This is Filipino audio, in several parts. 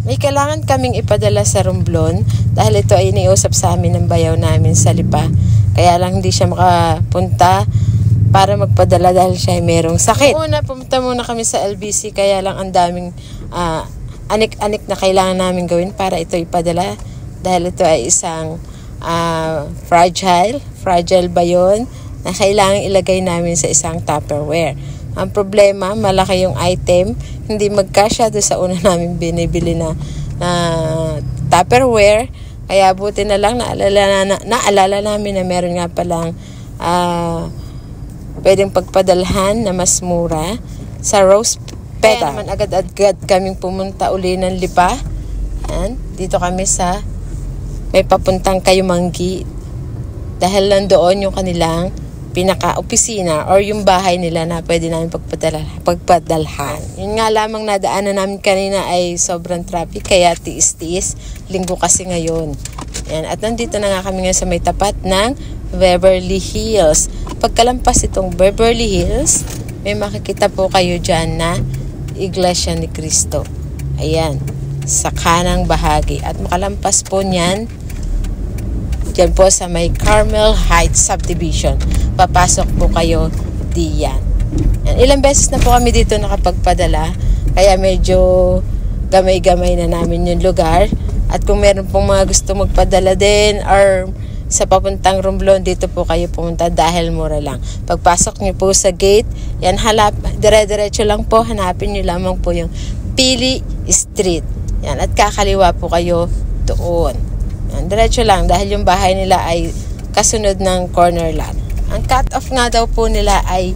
May kailangan kaming ipadala sa Romblon dahil ito ay iniusap sa amin ng bayaw namin sa Lipa. Kaya lang hindi siya makapunta para magpadala dahil siya ay merong sakit. Una, pumunta muna kami sa LBC kaya lang ang daming anik-anik na kailangan namin gawin para ito ipadala. Dahil ito ay isang fragile ba yun na kailangan ilagay namin sa isang Tupperware. Ang problema, malaki yung item, hindi magkasya doon sa una namin binibili na Tupperware. Kaya buti na lang naalala namin na meron nga palang pwedeng pagpadalhan na mas mura sa Rose Petal. Kaya naman agad-agad kaming pumunta uli ng Lipa. Yan, dito kami sa may papuntang Kayumanggi. Dahil nandoon yung kanilang pinaka-opisina or yung bahay nila na pwede namin pagpadalhan. Yun nga lamang nadaanan namin kanina ay sobrang traffic kaya tiis-tiis. Linggo kasi ngayon. Yan. At nandito na nga kami ngayon sa may tapat ng Beverly Hills. Pagkalampas itong Beverly Hills, may makikita po kayo dyan na Iglesia ni Cristo. Ayan. Sa kanang bahagi. At makalampas po niyan, dyan po sa may Carmel Heights Subdivision. Papasok po kayo diyan. Ilang beses na po kami dito nakapagpadala. Kaya medyo gamay-gamay na namin yung lugar. At kung meron pong mga gusto magpadala din or sa papuntang Romblon, dito po kayo pumunta dahil mura lang. Pagpasok nyo po sa gate, yan dire-diretso lang po. Hanapin nyo lamang po yung Pili Street. Yan, at kakaliwa po kayo doon. Yan, diretso lang dahil yung bahay nila ay kasunod ng corner lot. Ang cut-off nga daw po nila ay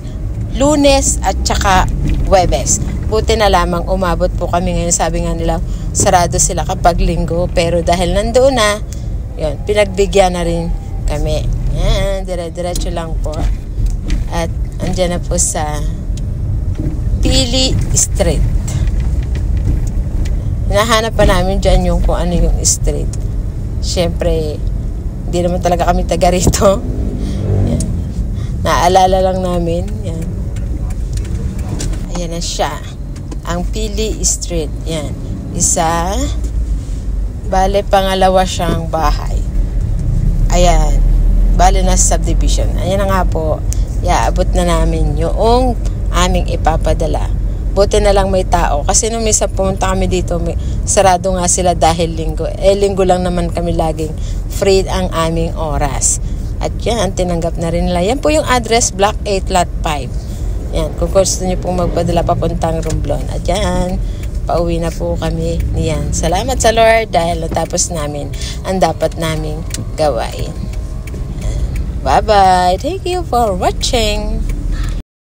Lunes at saka Huwebes. Buti na lamang umabot po kami ngayon. Sabi nga nila, sarado sila kapag linggo. Pero dahil nandoon na, yun, pinagbigyan na rin kami. Yan, dire-diretso lang po. At andyan na po sa Pili Street. Hinahanap pa namin dyan yung kung ano yung street. Siyempre, hindi naman talaga kami taga rito. Yan. Naalala lang namin. Yan. Ayan na siya. Ang Pili Street. Yan. Isa. Bale, pangalawa siyang bahay. Ayan. Bale na subdivision. Ayan na nga po. Iaabot na namin yung aming ipapadala. Buti na lang may tao. Kasi nung minsan pumunta kami dito, sarado nga sila dahil linggo. Linggo lang naman kami laging free ang aming oras. At yan, tinanggap na rin nila. Yan po yung address, Block 8, Lot 5. Yan, kung gusto nyo pong magpadala papuntang Romblon. At yan, pauwi na po kami niyan. Salamat sa Lord dahil natapos namin ang dapat naming gawain. Bye-bye. Thank you for watching.